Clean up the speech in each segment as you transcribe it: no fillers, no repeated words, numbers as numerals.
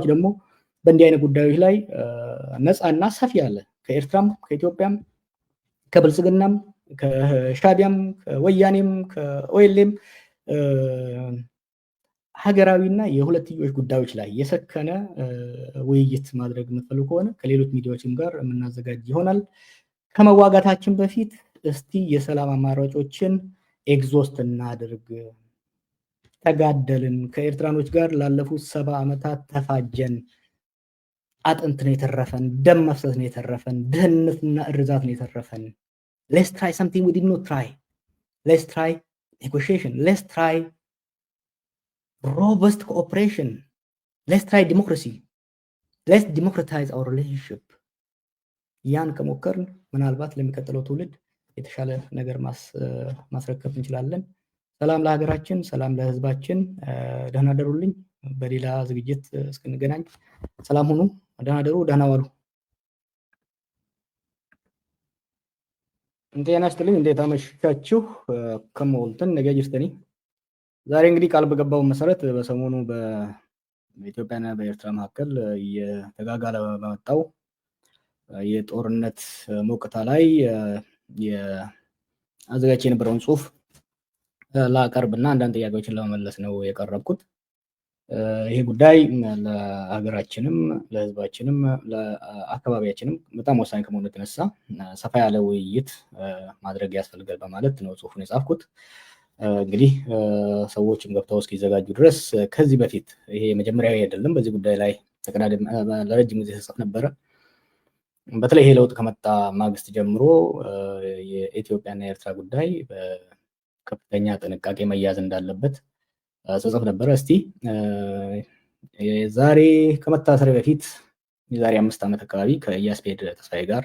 ደግሞ በእንዲህ አይነት ጉዳዮች ላይ ነፃና ሰፊ ያለ ከኤርትራም ከኢትዮጵያም ከብልጽግናም ከሻቢያም ከወያኔም ከኦኤልኤም ሀገራዊና የሁለትዮሽ ጉዳዮች ላይ የሰከነ ውይይት ማድረግ የምትፈልጉ ከሆነ ከሌሎች ሚዲያዎችም ጋር የምናዘጋጅ ይሆናል። ከመዋጋታችን በፊት እስቲ የሰላም አማራጮችን ኤግዞስት እናድርግ። ተጋደልን፣ ከኤርትራኖች ጋር ላለፉት 70 ዓመታት ተፋጀን። አጥንት ነው የተረፈን፣ ደም መፍሰስ ነው የተረፈን፣ ድህነትና እርዛት ነው የተረፈን። let's try something we did not try. let's try negotiation. let's try robust cooperation. let's try democracy. let's democratize our relationship. ያን ከሞከርን ምናልባት ለሚቀጥለው ትውልድ የተሻለ ነገር ማስረከብ እንችላለን። ሰላም ለሀገራችን፣ ሰላም ለህዝባችን። ደህና ደሩልኝ። በሌላ ዝግጅት እስክንገናኝ ሰላም ሁኑ። ደህና ደሩ፣ ደህና ዋሉ። እንዴና ስትልኝ እንዴት አመሻችሁ? ከመውልተን ነገ ጅርተኒ ዛሬ እንግዲህ ቃል በገባው መሰረት በሰሞኑ በኢትዮጵያና በኤርትራ መካከል የተጋጋለ በመጣው የጦርነት ሞቅታ ላይ አዘጋጅ የነበረውን ጽሁፍ ላቀርብና አንዳንድ ጥያቄዎችን ለመመለስ ነው የቀረብኩት። ይሄ ጉዳይ ለሀገራችንም ለህዝባችንም ለአካባቢያችንም በጣም ወሳኝ ከመሆኑ የተነሳ ሰፋ ያለ ውይይት ማድረግ ያስፈልጋል በማለት ነው ጽሁፉን የጻፍኩት። እንግዲህ ሰዎችም ገብተው እስኪዘጋጁ ድረስ ከዚህ በፊት ይሄ መጀመሪያዊ አይደለም። በዚህ ጉዳይ ላይ ተቀዳደም ለረጅም ጊዜ ተጽፎ ነበረ። በተለይ ይሄ ለውጥ ከመጣ ማግስት ጀምሮ የኢትዮጵያና የኤርትራ ጉዳይ በከፍተኛ ጥንቃቄ መያዝ እንዳለበት ተጽፎ ነበረ። እስቲ ዛሬ ከመታሰር በፊት የዛሬ 5 ዓመት አካባቢ ከያስፔድ ተስፋዬ ጋር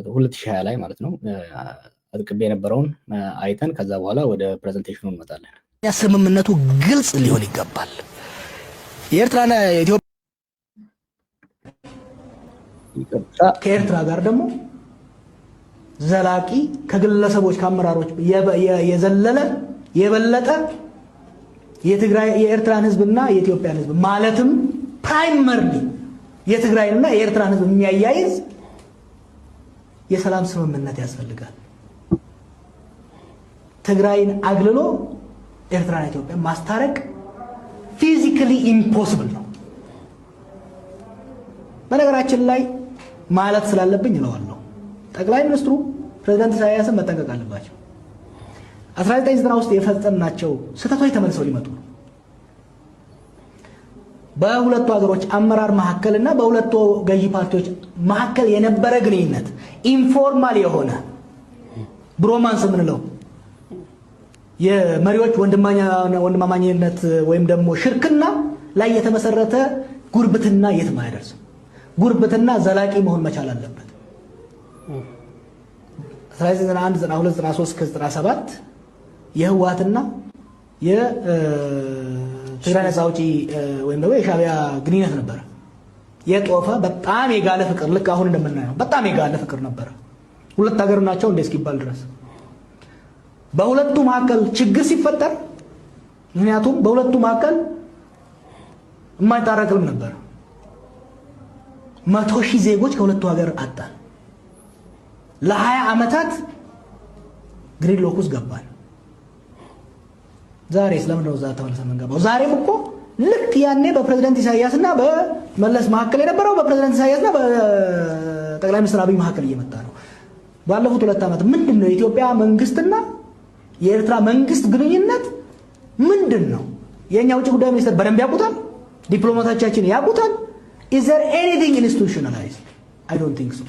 2020 ላይ ማለት ነው አጥቅቤ የነበረውን አይተን ከዛ በኋላ ወደ ፕሬዘንቴሽኑ እንመጣለን። ስምምነቱ ግልጽ ሊሆን ይገባል። የኤርትራና የኢትዮጵያ ከኤርትራ ጋር ደግሞ ዘላቂ ከግለሰቦች ከአመራሮች የዘለለ የበለጠ የትግራይ የኤርትራን ህዝብና የኢትዮጵያን ህዝብ ማለትም ፕራይመርሊ የትግራይንና የኤርትራን ህዝብ የሚያያይዝ የሰላም ስምምነት ያስፈልጋል። ትግራይን አግልሎ ኤርትራና ኢትዮጵያን ማስታረቅ ፊዚካሊ ኢምፖሲብል ነው። በነገራችን ላይ ማለት ስላለብኝ እለዋለሁ፣ ጠቅላይ ሚኒስትሩ ፕሬዝዳንት ኢሳያስን መጠንቀቅ አለባቸው። 1990 ውስጥ የፈጸምናቸው ስህተቶች ተመልሰው ሊመጡ ነው። በሁለቱ ሀገሮች አመራር መካከልና በሁለቱ ገዢ ፓርቲዎች መካከል የነበረ ግንኙነት ኢንፎርማል የሆነ ብሮማንስ የምንለው የመሪዎች ወንድማማኝነት ወይም ደግሞ ሽርክና ላይ የተመሰረተ ጉርብትና የትም አይደርስም። ጉርብትና ዘላቂ መሆን መቻል አለበት። 1991 92 93 97 የህወሓትና የትግራይ ነፃ አውጪ ወይም ደግሞ የሻቢያ ግንኙነት ነበር። የጦፈ በጣም የጋለ ፍቅር፣ ልክ አሁን እንደምናየው በጣም የጋለ ፍቅር ነበር። ሁለት ሀገር ናቸው እንደ እስኪባል ድረስ በሁለቱ መካከል ችግር ሲፈጠር፣ ምክንያቱም በሁለቱ መካከል የማይታረቅ ህልም ነበር። 100,000 ዜጎች ከሁለቱ ሀገር አጣን። ለ20 ዓመታት ግሪድሎክ ውስጥ ገባን። ዛሬ ስለምን ነው እዛ ተመልሰን የምንገባው? ዛሬም እኮ ልክ ያኔ በፕሬዝዳንት ኢሳያስና በመለስ መካከል የነበረው በፕሬዝዳንት ኢሳያስና በጠቅላይ ሚኒስትር አብይ መካከል እየመጣ ነው። ባለፉት 2 ዓመት ምንድነው የኢትዮጵያ መንግስትና የኤርትራ መንግስት ግንኙነት ምንድነው? የኛ ውጭ ጉዳይ ሚኒስትር በደንብ ያውቁታል። ዲፕሎማቶቻችን ያውቁታል። is there anything institutionalized? I don't think so.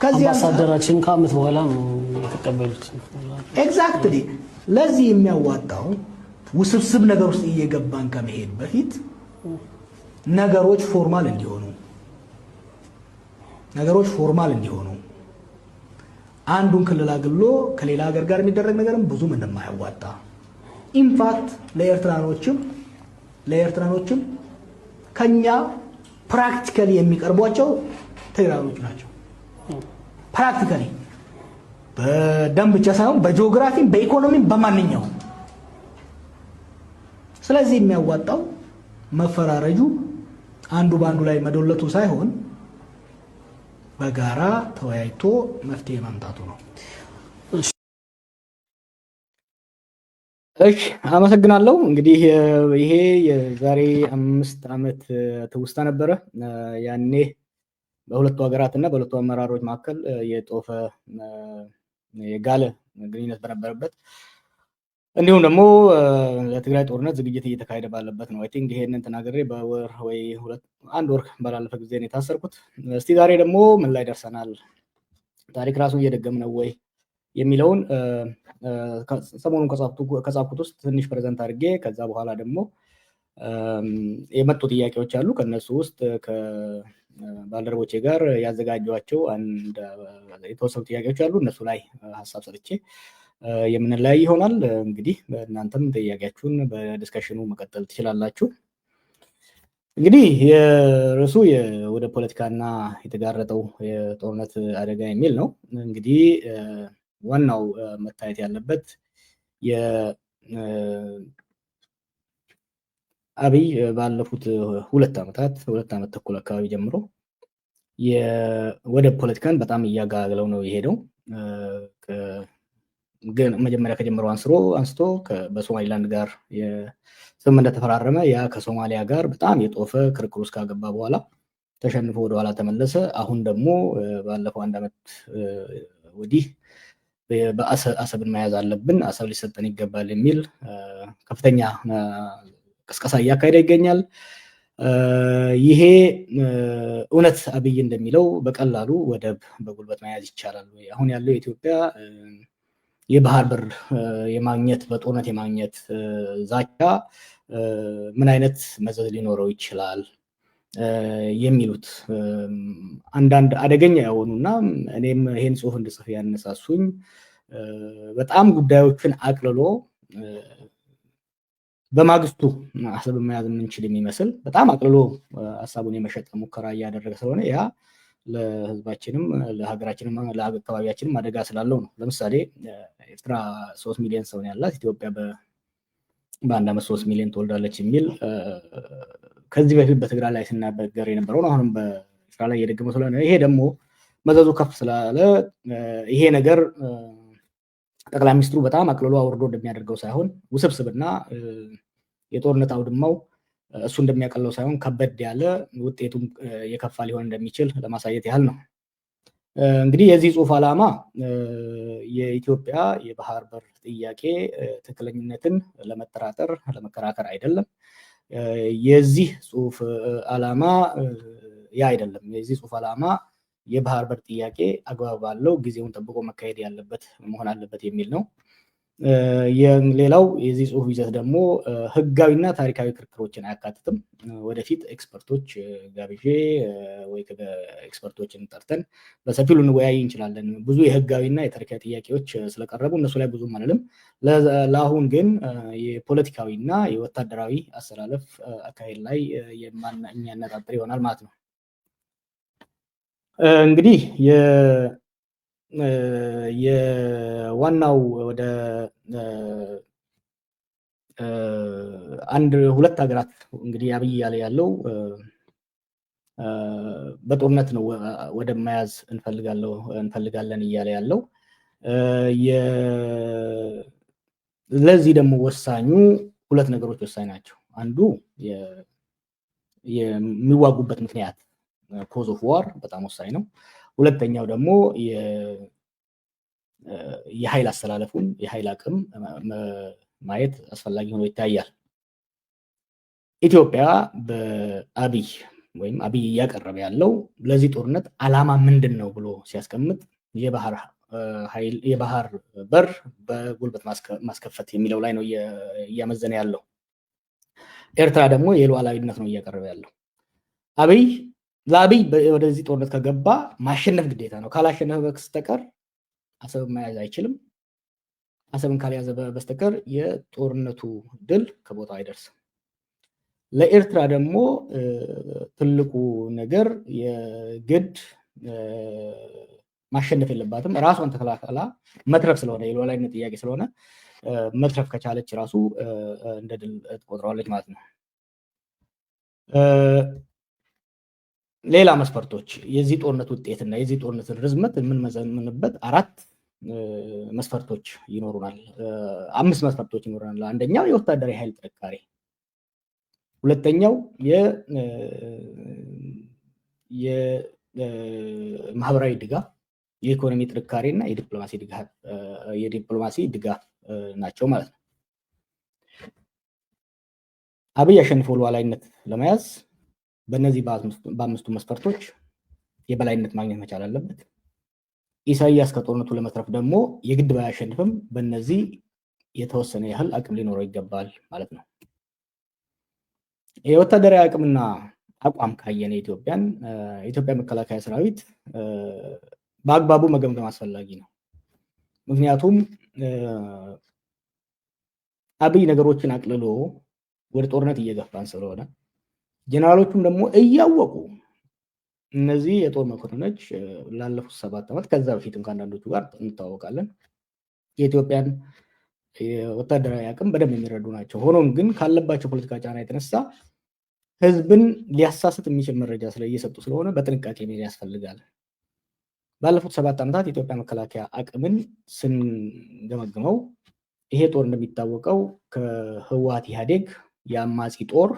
አምባሳደራችን ከዓመት በኋላ ነው የተቀበሉት። ኤግዛክትሊ። ለዚህ የሚያዋጣው ውስብስብ ነገር ውስጥ እየገባን ከመሄድ በፊት ነገሮች ፎርማል እንዲሆኑ አንዱን ክልል አግሎ ከሌላ ሀገር ጋር የሚደረግ ነገርም ብዙም እንደማያዋጣ ኢንፋክት ለኤርትራኖችም ከኛ ፕራክቲካሊ የሚቀርቧቸው ትግራዮች ናቸው። ፕራክቲካሊ በደም ብቻ ሳይሆን በጂኦግራፊ በኢኮኖሚ በማንኛውም። ስለዚህ የሚያዋጣው መፈራረጁ አንዱ በአንዱ ላይ መዶለቱ ሳይሆን በጋራ ተወያይቶ መፍትሄ ማምጣቱ ነው። እሺ አመሰግናለሁ። እንግዲህ ይሄ የዛሬ 5 ዓመት ትውስታ ነበረ። ያኔ በሁለቱ ሀገራት እና በሁለቱ አመራሮች መካከል የጦፈ የጋለ ግንኙነት በነበረበት እንዲሁም ደግሞ ለትግራይ ጦርነት ዝግጅት እየተካሄደ ባለበት ነው። አይ ቲንክ ይሄንን ተናግሬ በወር ወይ አንድ ወር ባላለፈ ጊዜ ነው የታሰርኩት። እስቲ ዛሬ ደግሞ ምን ላይ ደርሰናል? ታሪክ ራሱን እየደገም ነው ወይ የሚለውን ሰሞኑን ከጻፍኩት ውስጥ ትንሽ ፕሬዘንት አድርጌ ከዛ በኋላ ደግሞ የመጡ ጥያቄዎች አሉ። ከነሱ ውስጥ ከባልደረቦቼ ጋር ያዘጋጇቸው የተወሰኑ ጥያቄዎች አሉ። እነሱ ላይ ሀሳብ ሰጥቼ የምንለያይ ይሆናል። እንግዲህ እናንተም ጥያቄያችሁን በዲስከሽኑ መቀጠል ትችላላችሁ። እንግዲህ የርዕሱ ወደ ፖለቲካና የተጋረጠው የጦርነት አደጋ የሚል ነው። እንግዲህ ዋናው መታየት ያለበት አብይ ባለፉት 2 ዓመት ተኩል አካባቢ ጀምሮ የወደብ ፖለቲካን በጣም እያጋገለው ነው የሄደው። ግን መጀመሪያ ከጀመረው አንስቶ በሶማሊላንድ ጋር ስምምነት ተፈራረመ። ያ ከሶማሊያ ጋር በጣም የጦፈ ክርክር ውስጥ ካገባ በኋላ ተሸንፎ ወደኋላ ተመለሰ። አሁን ደግሞ ባለፈው 1 ዓመት ወዲህ አሰብን መያዝ አለብን፣ አሰብ ሊሰጠን ይገባል የሚል ከፍተኛ ቅስቀሳ እያካሄደ ይገኛል። ይሄ እውነት አብይ እንደሚለው በቀላሉ ወደብ በጉልበት መያዝ ይቻላል ወይ? አሁን ያለው የኢትዮጵያ የባህር በር የማግኘት በጦርነት የማግኘት ዛቻ ምን አይነት መዘዝ ሊኖረው ይችላል የሚሉት አንዳንድ አደገኛ የሆኑና እኔም ይሄን ጽሁፍ እንድጽፍ ያነሳሱኝ በጣም ጉዳዮችን አቅልሎ በማግስቱ አሰብን መያዝ የምንችል የሚመስል በጣም አቅልሎ ሀሳቡን የመሸጥ ሙከራ እያደረገ ስለሆነ ያ ለህዝባችንም ለሀገራችንም ለአካባቢያችንም አደጋ ስላለው ነው። ለምሳሌ ኤርትራ 3 ሚሊዮን ሰው ነው ያላት፣ ኢትዮጵያ በ1 ዓመት 3 ሚሊዮን ትወልዳለች የሚል ከዚህ በፊት በትግራይ ላይ ሲናገር የነበረው ነው። አሁንም በኤርትራ ላይ እየደገመ ስለሆነ ይሄ ደግሞ መዘዙ ከፍ ስላለ ይሄ ነገር ጠቅላይ ሚኒስትሩ በጣም አቅልሎ አውርዶ እንደሚያደርገው ሳይሆን ውስብስብና የጦርነት አውድማው እሱ እንደሚያቀለው ሳይሆን ከበድ ያለ ውጤቱም የከፋ ሊሆን እንደሚችል ለማሳየት ያህል ነው። እንግዲህ የዚህ ጽሁፍ ዓላማ የኢትዮጵያ የባህር በር ጥያቄ ትክክለኝነትን ለመጠራጠር ለመከራከር አይደለም። የዚህ ጽሁፍ ዓላማ ያ አይደለም። የዚህ ጽሁፍ ዓላማ የባህር በር ጥያቄ አግባብ ባለው ጊዜውን ጠብቆ መካሄድ ያለበት መሆን አለበት የሚል ነው። ሌላው የዚህ ጽሁፍ ይዘት ደግሞ ህጋዊና ታሪካዊ ክርክሮችን አያካትትም። ወደፊት ኤክስፐርቶች ጋብዤ ወይ ኤክስፐርቶችን ጠርተን በሰፊው ልንወያይ እንችላለን። ብዙ የህጋዊና የታሪካዊ ጥያቄዎች ስለቀረቡ እነሱ ላይ ብዙም አንልም። ለአሁን ግን የፖለቲካዊና የወታደራዊ አሰላለፍ አካሄድ ላይ የሚያነጣጥር ይሆናል ማለት ነው። እንግዲህ የዋናው ወደ 2 ሀገራት እንግዲህ አብይ ያለ ያለው በጦርነት ነው ወደ መያዝ እንፈልጋለን እያለ ያለው። ለዚህ ደግሞ ወሳኙ 2 ነገሮች ወሳኝ ናቸው። አንዱ የሚዋጉበት ምክንያት ኮዝ ኦፍ ዋር በጣም ወሳኝ ነው። ሁለተኛው ደግሞ የኃይል አስተላለፉን የኃይል አቅም ማየት አስፈላጊ ሆኖ ይታያል። ኢትዮጵያ በአብይ ወይም አብይ እያቀረበ ያለው ለዚህ ጦርነት ዓላማ ምንድን ነው ብሎ ሲያስቀምጥ የባህር በር በጉልበት ማስከፈት የሚለው ላይ ነው እያመዘነ ያለው። ኤርትራ ደግሞ የሉዓላዊነት ነው እያቀረበ ያለው። ለአብይ ወደዚህ ጦርነት ከገባ ማሸነፍ ግዴታ ነው። ካላሸነፈ በስተቀር አሰብን መያዝ አይችልም። አሰብን ካልያዘ በስተቀር የጦርነቱ ድል ከቦታው አይደርስም። ለኤርትራ ደግሞ ትልቁ ነገር የግድ ማሸነፍ የለባትም። ራሷን ተከላከላ መትረፍ ስለሆነ የሉዓላዊነት ጥያቄ ስለሆነ መትረፍ ከቻለች ራሱ እንደ ድል ትቆጥረዋለች ማለት ነው። ሌላ መስፈርቶች የዚህ ጦርነት ውጤትና የዚህ ጦርነትን ርዝመት የምንመዘምንበት 4 መስፈርቶች ይኖሩናል። 5 መስፈርቶች ይኖሩናል። አንደኛው የወታደራዊ ኃይል ጥንካሬ፣ ሁለተኛው የማህበራዊ ድጋፍ፣ የኢኮኖሚ ጥንካሬ እና የዲፕሎማሲ ድጋፍ ናቸው ማለት ነው። አብይ አሸንፎ ሉዓላዊነት ለመያዝ በእነዚህ በ5ቱ መስፈርቶች የበላይነት ማግኘት መቻል አለበት። ኢሳያስ ከጦርነቱ ለመትረፍ ደግሞ የግድ ባያሸንፍም በእነዚህ የተወሰነ ያህል አቅም ሊኖረው ይገባል ማለት ነው። የወታደራዊ አቅምና አቋም ካየነ የኢትዮጵያ መከላከያ ሰራዊት በአግባቡ መገምገም አስፈላጊ ነው። ምክንያቱም አብይ ነገሮችን አቅልሎ ወደ ጦርነት እየገፋን ስለሆነ ጀነራሎቹም ደግሞ እያወቁ እነዚህ የጦር መኮንኖች ላለፉት 7 ዓመት ከዛ በፊትም ከአንዳንዶቹ ጋር እንታወቃለን የኢትዮጵያን ወታደራዊ አቅም በደንብ የሚረዱ ናቸው። ሆኖም ግን ካለባቸው ፖለቲካ ጫና የተነሳ ህዝብን ሊያሳስት የሚችል መረጃ እየሰጡ ስለሆነ በጥንቃቄ መሄድ ያስፈልጋል። ባለፉት 7 ዓመታት የኢትዮጵያ መከላከያ አቅምን ስንገመግመው ይሄ ጦር እንደሚታወቀው ከህወሓት ኢህአዴግ የአማጺ ጦር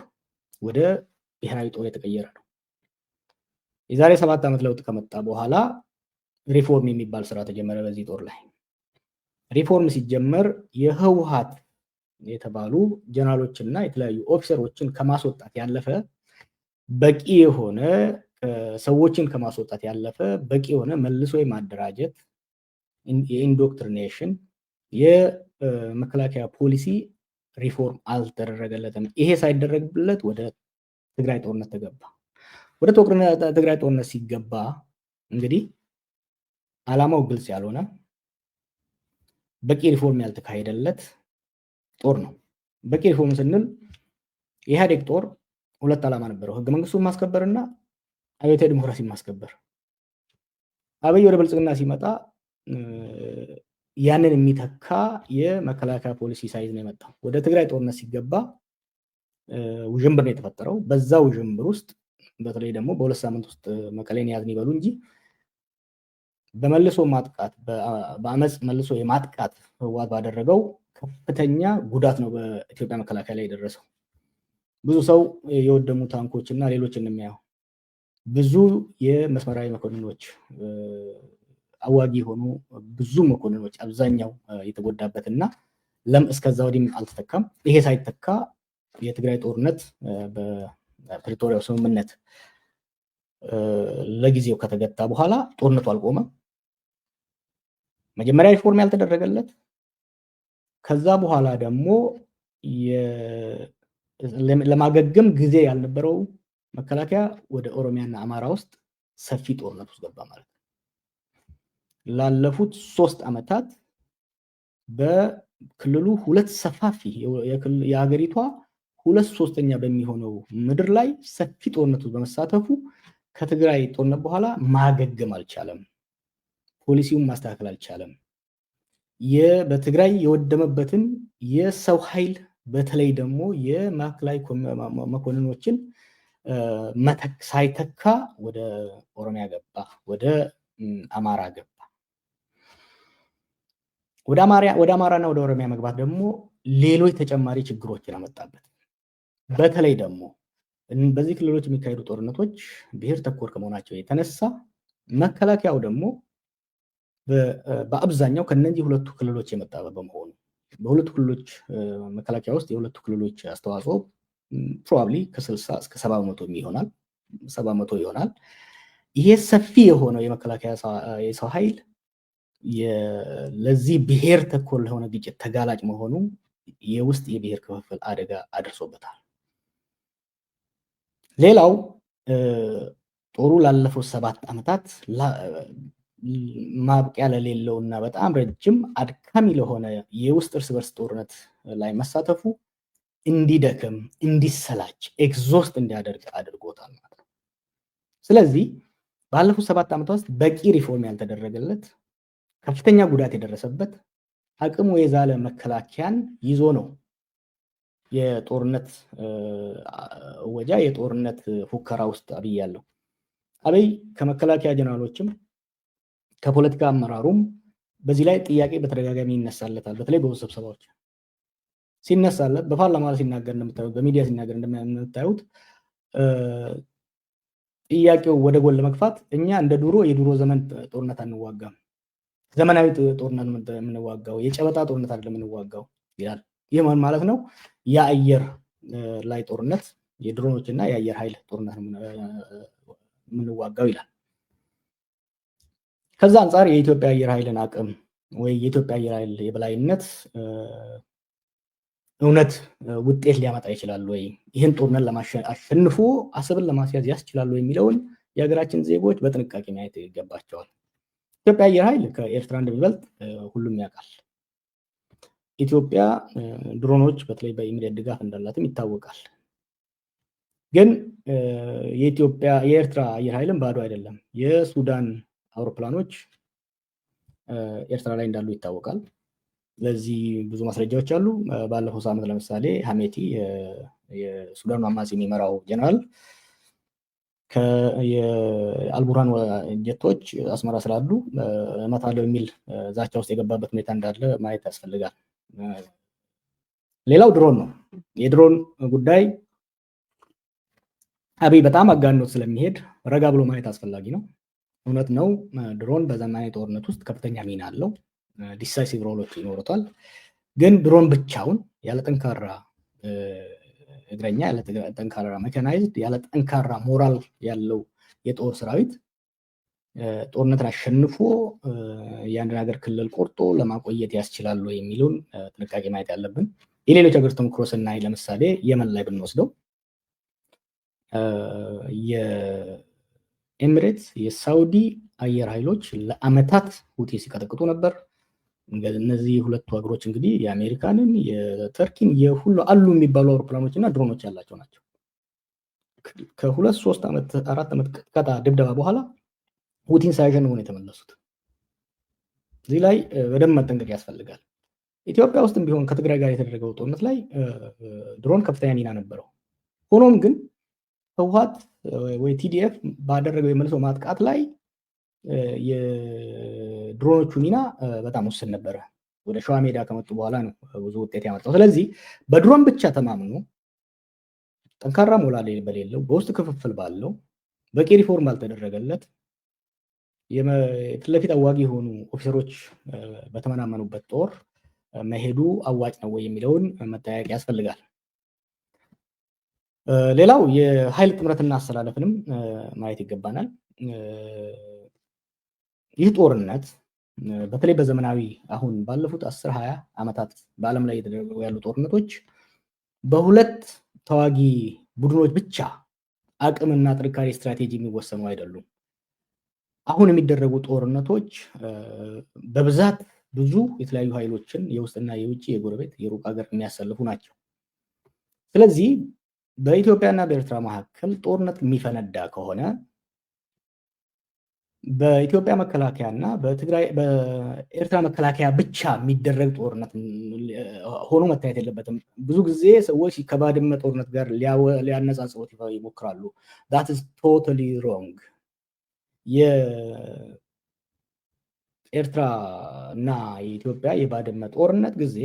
ወደ ብሔራዊ ጦር የተቀየረ ነው። የዛሬ 7 ዓመት ለውጥ ከመጣ በኋላ ሪፎርም የሚባል ስራ ተጀመረ። በዚህ ጦር ላይ ሪፎርም ሲጀመር የህወሓት የተባሉ ጀነራሎችና የተለያዩ ኦፊሰሮችን ከማስወጣት ያለፈ በቂ የሆነ ሰዎችን ከማስወጣት ያለፈ በቂ የሆነ መልሶ የማደራጀት የኢንዶክትሪኔሽን የመከላከያ ፖሊሲ ሪፎርም አልተደረገለትም። ይሄ ሳይደረግለት ወደ ትግራይ ጦርነት ተገባ። ወደ ትግራይ ጦርነት ሲገባ እንግዲህ ዓላማው ግልጽ ያልሆነ በቂ ሪፎርም ያልተካሄደለት ጦር ነው። በቂ ሪፎርም ስንል የኢህአዴግ ጦር 2 ዓላማ ነበረው፣ ህገ መንግስቱን ማስከበርና አብዮታዊ ዲሞክራሲ ማስከበር። አብይ ወደ ብልጽግና ሲመጣ ያንን የሚተካ የመከላከያ ፖሊሲ ሳይዝ ነው የመጣው። ወደ ትግራይ ጦርነት ሲገባ ውዥንብር ነው የተፈጠረው። በዛ ውዥንብር ውስጥ በተለይ ደግሞ በ2 ሳምንት ውስጥ መቀሌን ያዝን ይበሉ እንጂ በመልሶ ማጥቃት በአመፅ መልሶ የማጥቃት ህወሓት ባደረገው ከፍተኛ ጉዳት ነው በኢትዮጵያ መከላከያ ላይ የደረሰው። ብዙ ሰው የወደሙ ታንኮች እና ሌሎች እንደሚያየው ብዙ የመስመራዊ መኮንኖች አዋጊ የሆኑ ብዙ መኮንኖች አብዛኛው የተጎዳበትና እስከዛ ወዲህም አልተተካም። ይሄ ሳይተካ የትግራይ ጦርነት በፕሪቶሪያው ስምምነት ለጊዜው ከተገታ በኋላ ጦርነቱ አልቆመም። መጀመሪያ ሪፎርም ያልተደረገለት ከዛ በኋላ ደግሞ ለማገገም ጊዜ ያልነበረው መከላከያ ወደ ኦሮሚያና አማራ ውስጥ ሰፊ ጦርነት ውስጥ ገባ ማለት ነው። ላለፉት 3 ዓመታት በክልሉ 2 ሰፋፊ የሀገሪቷ 2/3 በሚሆነው ምድር ላይ ሰፊ ጦርነት ውስጥ በመሳተፉ ከትግራይ ጦርነት በኋላ ማገገም አልቻለም። ፖሊሲውን ማስተካከል አልቻለም። በትግራይ የወደመበትን የሰው ኃይል በተለይ ደግሞ የማዕከላዊ መኮንኖችን ሳይተካ ወደ ኦሮሚያ ገባ፣ ወደ አማራ ገባ። ወደ አማራና ወደ ኦሮሚያ መግባት ደግሞ ሌሎች ተጨማሪ ችግሮችን አመጣበት። በተለይ ደግሞ በዚህ ክልሎች የሚካሄዱ ጦርነቶች ብሔር ተኮር ከመሆናቸው የተነሳ መከላከያው ደግሞ በአብዛኛው ከነዚህ 2 ክልሎች የመጣ በመሆኑ በ2 ክልሎች መከላከያ ውስጥ የ2 ክልሎች አስተዋጽኦ ፕሮባብሊ ከ60 እስከ 70% ይሆናል። ይሄ ሰፊ የሆነው የመከላከያ የሰው ኃይል ለዚህ ብሔር ተኮር ለሆነ ግጭት ተጋላጭ መሆኑ የውስጥ የብሔር ክፍፍል አደጋ አድርሶበታል። ሌላው ጦሩ ላለፉት 7 ዓመታት ማብቂያ ለሌለውና በጣም ረጅም አድካሚ ለሆነ የውስጥ እርስ በርስ ጦርነት ላይ መሳተፉ እንዲደክም፣ እንዲሰላች፣ ኤግዞስት እንዲያደርግ አድርጎታል ማለት ነው። ስለዚህ ባለፉት 7 ዓመታት ውስጥ በቂ ሪፎርም ያልተደረገለት ከፍተኛ ጉዳት የደረሰበት አቅሙ የዛለ መከላከያን ይዞ ነው የጦርነት ወጃ የጦርነት ፉከራ ውስጥ አብይ ያለው አብይ ከመከላከያ ጀነራሎችም ከፖለቲካ አመራሩም በዚህ ላይ ጥያቄ በተደጋጋሚ ይነሳለታል። በተለይ በውስጥ ስብሰባዎች ሲነሳለት፣ በፓርላማ ሲናገር እንደምታዩት፣ በሚዲያ ሲናገር እንደምታዩት ጥያቄው ወደ ጎን ለመግፋት እኛ እንደ የድሮ ዘመን ጦርነት አንዋጋም፣ ዘመናዊ ጦርነት የምንዋጋው የጨበጣ ጦርነት አይደለም የምንዋጋው ይላል። ይህ ማለት ነው የአየር ላይ ጦርነት፣ የድሮኖች እና የአየር ኃይል ጦርነት የምንዋጋው ይላል። ከዛ አንጻር የኢትዮጵያ አየር ኃይልን አቅም ወይ የኢትዮጵያ አየር ኃይል የበላይነት እውነት ውጤት ሊያመጣ ይችላል ወይ፣ ይህን ጦርነት አሸንፎ አሰብን ለማስያዝ ያስችላል ወይ የሚለውን የሀገራችን ዜጎች በጥንቃቄ ማየት ይገባቸዋል። ኢትዮጵያ አየር ኃይል ከኤርትራ እንደሚበልጥ ሁሉም ያውቃል። ኢትዮጵያ ድሮኖች በተለይ በኢሚሬት ድጋፍ እንዳላትም ይታወቃል። ግን የኤርትራ አየር ኃይልም ባዶ አይደለም። የሱዳን አውሮፕላኖች ኤርትራ ላይ እንዳሉ ይታወቃል። ለዚህ ብዙ ማስረጃዎች አሉ። ባለፈው ሳምንት ለምሳሌ ሀሜቲ የሱዳኑ አማጺ የሚመራው ጀነራል የአልቡርሃን ጀቶች አስመራ ስላሉ እመታለሁ የሚል ዛቻ ውስጥ የገባበት ሁኔታ እንዳለ ማየት ያስፈልጋል። ሌላው ድሮን ነው። የድሮን ጉዳይ አብይ በጣም አጋኖት ስለሚሄድ ረጋ ብሎ ማየት አስፈላጊ ነው። እውነት ነው ድሮን በዘመናዊ ጦርነት ውስጥ ከፍተኛ ሚና አለው። ዲሳይሲቭ ሮሎች ይኖሩታል። ግን ድሮን ብቻውን ያለ ጠንካራ እግረኛ፣ ያለ ጠንካራ ሜካናይዝድ፣ ያለ ጠንካራ ሞራል ያለው የጦር ሰራዊት ጦርነትን አሸንፎ የአንድን ሀገር ክልል ቆርጦ ለማቆየት ያስችላሉ የሚለውን ጥንቃቄ ማየት ያለብን። የሌሎች ሀገር ተሞክሮ ስናይ ለምሳሌ የመን ላይ ብንወስደው የኤሚሬትስ የሳውዲ አየር ኃይሎች ለአመታት ሁቲ ሲቀጠቅጡ ነበር። እነዚህ ሁለቱ ሀገሮች እንግዲህ የአሜሪካንን የተርኪን የሁሉ አሉ የሚባሉ አውሮፕላኖች እና ድሮኖች ያላቸው ናቸው። ከ2 3 ዓመት 4 ዓመት ቅጥቀጣ ድብደባ በኋላ ሁቲን ሳያሸንፉ ነው የተመለሱት። እዚህ ላይ በደንብ መጠንቀቅ ያስፈልጋል። ኢትዮጵያ ውስጥም ቢሆን ከትግራይ ጋር የተደረገው ጦርነት ላይ ድሮን ከፍተኛ ሚና ነበረው። ሆኖም ግን ህወሓት ወይ ቲዲኤፍ ባደረገው የመልሶ ማጥቃት ላይ የድሮኖቹ ሚና በጣም ውስን ነበረ። ወደ ሸዋ ሜዳ ከመጡ በኋላ ነው ብዙ ውጤት ያመጣው። ስለዚህ በድሮን ብቻ ተማምኖ ጠንካራ ሞራል በሌለው በውስጥ ክፍፍል ባለው በቂ ሪፎርም ባልተደረገለት ፊት ለፊት አዋጊ የሆኑ ኦፊሰሮች በተመናመኑበት ጦር መሄዱ አዋጭ ነው ወይ የሚለውን መጠያየቅ ያስፈልጋል። ሌላው የኃይል ጥምረትና አሰላለፍንም ማየት ይገባናል። ይህ ጦርነት በተለይ በዘመናዊ አሁን ባለፉት 10-20 ዓመታት በዓለም ላይ የተደረጉ ያሉ ጦርነቶች በሁለት ተዋጊ ቡድኖች ብቻ አቅምና ጥንካሬ ስትራቴጂ የሚወሰኑ አይደሉም። አሁን የሚደረጉ ጦርነቶች በብዛት ብዙ የተለያዩ ኃይሎችን የውስጥና የውጭ የጎረቤት የሩቅ ሀገር የሚያሰልፉ ናቸው። ስለዚህ በኢትዮጵያና በኤርትራ መካከል ጦርነት የሚፈነዳ ከሆነ በኢትዮጵያ መከላከያ እና በኤርትራ መከላከያ ብቻ የሚደረግ ጦርነት ሆኖ መታየት የለበትም። ብዙ ጊዜ ሰዎች ከባድመ ጦርነት ጋር ሊያነጻጽሩት ይሞክራሉ። that is totally wrong። የኤርትራ እና የኢትዮጵያ የባድመ ጦርነት ጊዜ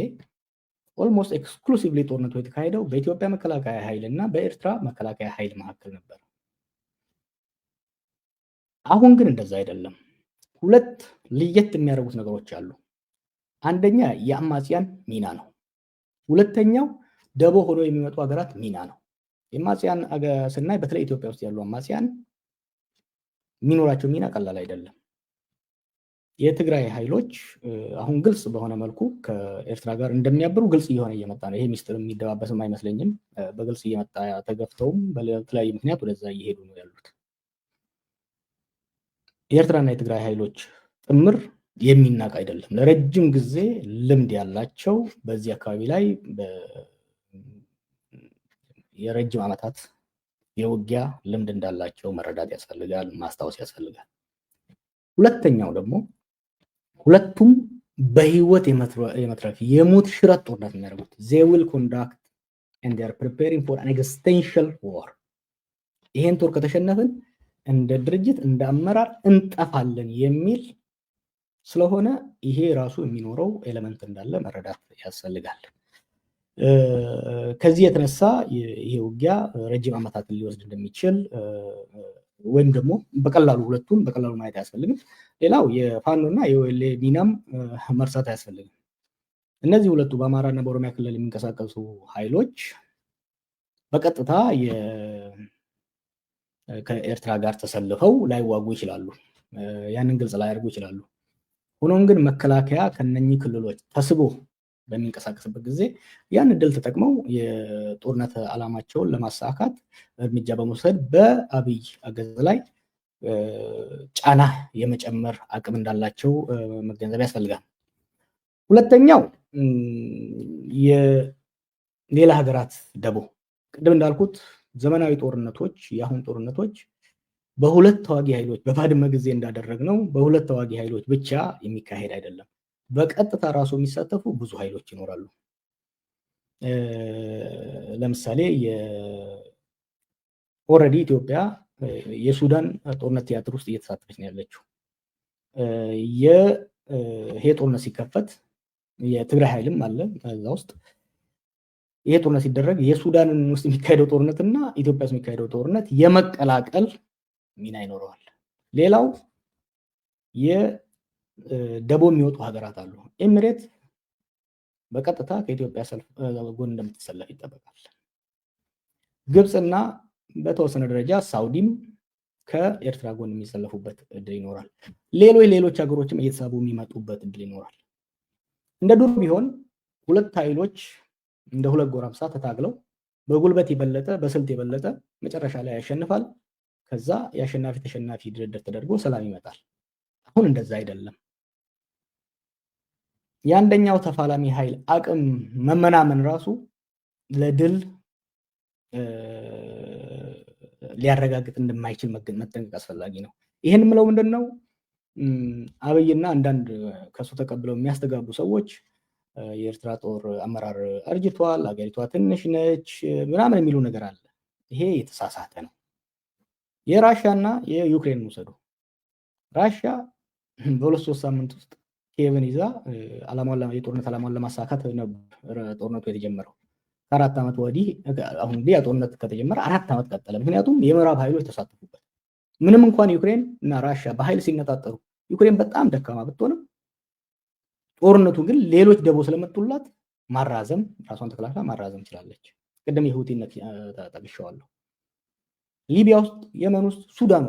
ኦልሞስት ኤክስክሉሲቭሊ ጦርነቱ የተካሄደው በኢትዮጵያ መከላከያ ኃይል እና በኤርትራ መከላከያ ኃይል መካከል ነበር። አሁን ግን እንደዛ አይደለም። ሁለት ለየት የሚያደርጉት ነገሮች አሉ። አንደኛ የአማጽያን ሚና ነው። ሁለተኛው ደቦ ሆኖ የሚመጡ ሀገራት ሚና ነው። የአማጽያን ስናይ በተለይ ኢትዮጵያ ውስጥ ያሉ አማጽያን የሚኖራቸው ሚና ቀላል አይደለም። የትግራይ ኃይሎች አሁን ግልጽ በሆነ መልኩ ከኤርትራ ጋር እንደሚያብሩ ግልጽ እየሆነ እየመጣ ነው። ይሄ ሚስጥር የሚደባበስም አይመስለኝም። በግልጽ እየመጣ ተገፍተውም በተለያዩ ምክንያት ወደዛ እየሄዱ ነው ያሉት። የኤርትራና የትግራይ ኃይሎች ጥምር የሚናቅ አይደለም። ለረጅም ጊዜ ልምድ ያላቸው በዚህ አካባቢ ላይ የረጅም ዓመታት የውጊያ ልምድ እንዳላቸው መረዳት ያስፈልጋል፣ ማስታወስ ያስፈልጋል። ሁለተኛው ደግሞ ሁለቱም በህይወት የመትረፍ የሞት ሽረት ጦርነት የሚያደርጉት they will conduct and they are preparing for an existential war ይሄን ጦር ከተሸነፍን እንደ ድርጅት እንደ አመራር እንጠፋለን የሚል ስለሆነ ይሄ ራሱ የሚኖረው ኤሌመንት እንዳለ መረዳት ያስፈልጋል። ከዚህ የተነሳ ይሄ ውጊያ ረጅም ዓመታትን ሊወስድ እንደሚችል ወይም ደግሞ በቀላሉ ሁለቱን በቀላሉ ማየት አያስፈልግም። ሌላው የፋኖና የኦኤልኤ ሚናም መርሳት አያስፈልግም። እነዚህ ሁለቱ በአማራና በኦሮሚያ ክልል የሚንቀሳቀሱ ኃይሎች በቀጥታ ከኤርትራ ጋር ተሰልፈው ላይዋጉ ይችላሉ፣ ያንን ግልጽ ላያደርጉ ይችላሉ። ሆኖም ግን መከላከያ ከነኚህ ክልሎች ተስቦ በሚንቀሳቀስበት ጊዜ ያን እድል ተጠቅመው የጦርነት ዓላማቸውን ለማሳካት እርምጃ በመውሰድ በአብይ አገዛዝ ላይ ጫና የመጨመር አቅም እንዳላቸው መገንዘብ ያስፈልጋል። ሁለተኛው የሌላ ሀገራት ደቦ ቅድም እንዳልኩት ዘመናዊ ጦርነቶች የአሁን ጦርነቶች በሁለት ተዋጊ ኃይሎች በባድመ ጊዜ እንዳደረግነው በሁለት ተዋጊ ኃይሎች ብቻ የሚካሄድ አይደለም። በቀጥታ ራሱ የሚሳተፉ ብዙ ኃይሎች ይኖራሉ። ለምሳሌ ኦልሬዲ ኢትዮጵያ የሱዳን ጦርነት ቲያትር ውስጥ እየተሳተፈች ነው ያለችው። ይሄ ጦርነት ሲከፈት የትግራይ ኃይልም አለ እዛ ውስጥ። ይሄ ጦርነት ሲደረግ የሱዳንን ውስጥ የሚካሄደው ጦርነትና ኢትዮጵያ ውስጥ የሚካሄደው ጦርነት የመቀላቀል ሚና ይኖረዋል። ሌላው የደቦ የሚወጡ ሀገራት አሉ። ኤሚሬት በቀጥታ ከኢትዮጵያ ጎን እንደምትሰለፍ ይጠበቃል። ግብፅና በተወሰነ ደረጃ ሳውዲም ከኤርትራ ጎን የሚሰለፉበት እድል ይኖራል። ሌሎች ሀገሮችም እየተሳቡ የሚመጡበት እድል ይኖራል። እንደ ዱር ቢሆን ሁለት ኃይሎች እንደ ሁለት ጎረምሳ ተታግለው በጉልበት የበለጠ በስልት የበለጠ መጨረሻ ላይ ያሸንፋል። ከዛ የአሸናፊ ተሸናፊ ድርድር ተደርጎ ሰላም ይመጣል። አሁን እንደዛ አይደለም። የአንደኛው ተፋላሚ ኃይል አቅም መመናመን ራሱ ለድል ሊያረጋግጥ እንደማይችል መጠንቀቅ አስፈላጊ ነው። ይህን የምለው ምንድነው? አብይና አንዳንድ ከሱ ተቀብለው የሚያስተጋቡ ሰዎች የኤርትራ ጦር አመራር አርጅቷል፣ አገሪቷ ትንሽ ነች ምናምን የሚሉ ነገር አለ። ይሄ የተሳሳተ ነው። የራሽያና የዩክሬን ውሰዱ። ራሽያ በ2-3 ሳምንት ውስጥ ኪየቭን ይዛ የጦርነት ዓላማውን ለማሳካት ነበር ጦርነቱ የተጀመረው። ከ4 ዓመት ወዲህ አሁን ያ ጦርነት ከተጀመረ 4 ዓመት ቀጠለ። ምክንያቱም የምዕራብ ኃይሎች ተሳተፉበት። ምንም እንኳን ዩክሬን እና ራሽያ በኃይል ሲነጣጠሩ ዩክሬን በጣም ደካማ ብትሆንም ጦርነቱ ግን ሌሎች ደቦ ስለመጡላት ማራዘም ራሷን ተከላክላ ማራዘም ትችላለች። ቅድም የሁቲነት ጠቅሼዋለሁ። ሊቢያ ውስጥ፣ የመን ውስጥ፣ ሱዳን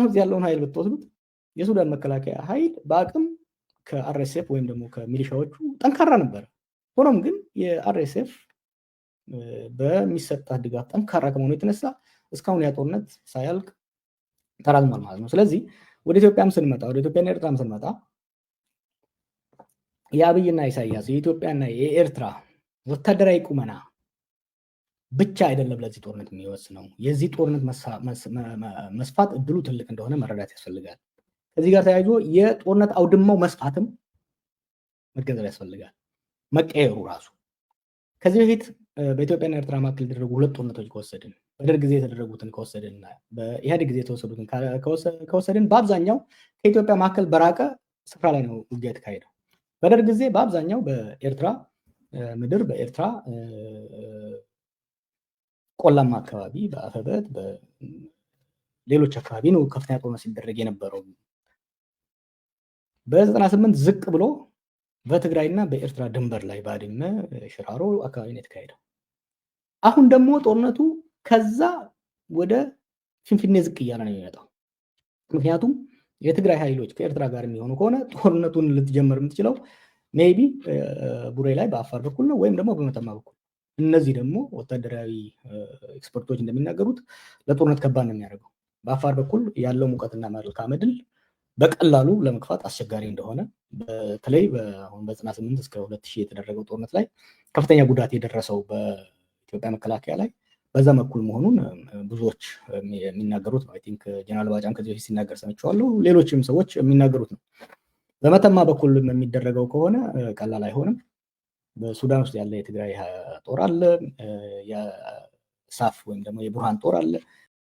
ውስጥ ያለውን ኃይል ብትወስዱት የሱዳን መከላከያ ኃይል በአቅም ከአርኤስኤፍ ወይም ደግሞ ከሚሊሻዎቹ ጠንካራ ነበር። ሆኖም ግን የአርኤስኤፍ በሚሰጣት ድጋፍ ጠንካራ ከመሆኑ የተነሳ እስካሁን ያ ጦርነት ሳያልቅ ተራዝሟል ማለት ነው። ስለዚህ ወደ ኢትዮጵያም ስንመጣ ወደ ኢትዮጵያና ኤርትራም ስንመጣ የአብይና ኢሳያስ የኢትዮጵያና የኤርትራ ወታደራዊ ቁመና ብቻ አይደለም ለዚህ ጦርነት የሚወስነው። የዚህ ጦርነት መስፋት እድሉ ትልቅ እንደሆነ መረዳት ያስፈልጋል። ከዚህ ጋር ተያይዞ የጦርነት አውድማው መስፋትም መገንዘብ ያስፈልጋል። መቀየሩ ራሱ ከዚህ በፊት በኢትዮጵያና ኤርትራ መካከል የተደረጉ 2 ጦርነቶች ከወሰድን፣ በደርግ ጊዜ የተደረጉትን ከወሰድንና በኢህአዴግ ጊዜ የተወሰዱትን ከወሰድን በአብዛኛው ከኢትዮጵያ መካከል በራቀ ስፍራ ላይ ነው ውጊያ የተካሄደው። በደርግ ጊዜ በአብዛኛው በኤርትራ ምድር በኤርትራ ቆላማ አካባቢ በአፈበት በሌሎች አካባቢ ነው ከፍተኛ ጦርነት ሲደረግ የነበረው። በ98 ዝቅ ብሎ በትግራይና በኤርትራ ድንበር ላይ ባድመ፣ ሽራሮ አካባቢ ነው የተካሄደው። አሁን ደግሞ ጦርነቱ ከዛ ወደ ፍንፍኔ ዝቅ እያለ ነው የሚመጣው። ምክንያቱም የትግራይ ኃይሎች ከኤርትራ ጋር የሚሆኑ ከሆነ ጦርነቱን ልትጀምር የምትችለው ሜይቢ ቡሬ ላይ በአፋር በኩል ነው ወይም ደግሞ በመተማ በኩል። እነዚህ ደግሞ ወታደራዊ ኤክስፐርቶች እንደሚናገሩት ለጦርነት ከባድ ነው የሚያደርገው። በአፋር በኩል ያለው ሙቀትና መልክዓ ምድር በቀላሉ ለመግፋት አስቸጋሪ እንደሆነ በተለይ አሁን በ98 እስከ 2000 የተደረገው ጦርነት ላይ ከፍተኛ ጉዳት የደረሰው በኢትዮጵያ መከላከያ ላይ በዛ በኩል መሆኑን ብዙዎች የሚናገሩት ነው። አይ ቲንክ ጀነራል ባጫም ከዚህ በፊት ሲናገር ሰምቼዋለሁ። ሌሎችም ሰዎች የሚናገሩት ነው። በመተማ በኩል የሚደረገው ከሆነ ቀላል አይሆንም። በሱዳን ውስጥ ያለ የትግራይ ጦር አለ፣ የሳፍ ወይም ደግሞ የቡርሃን ጦር አለ።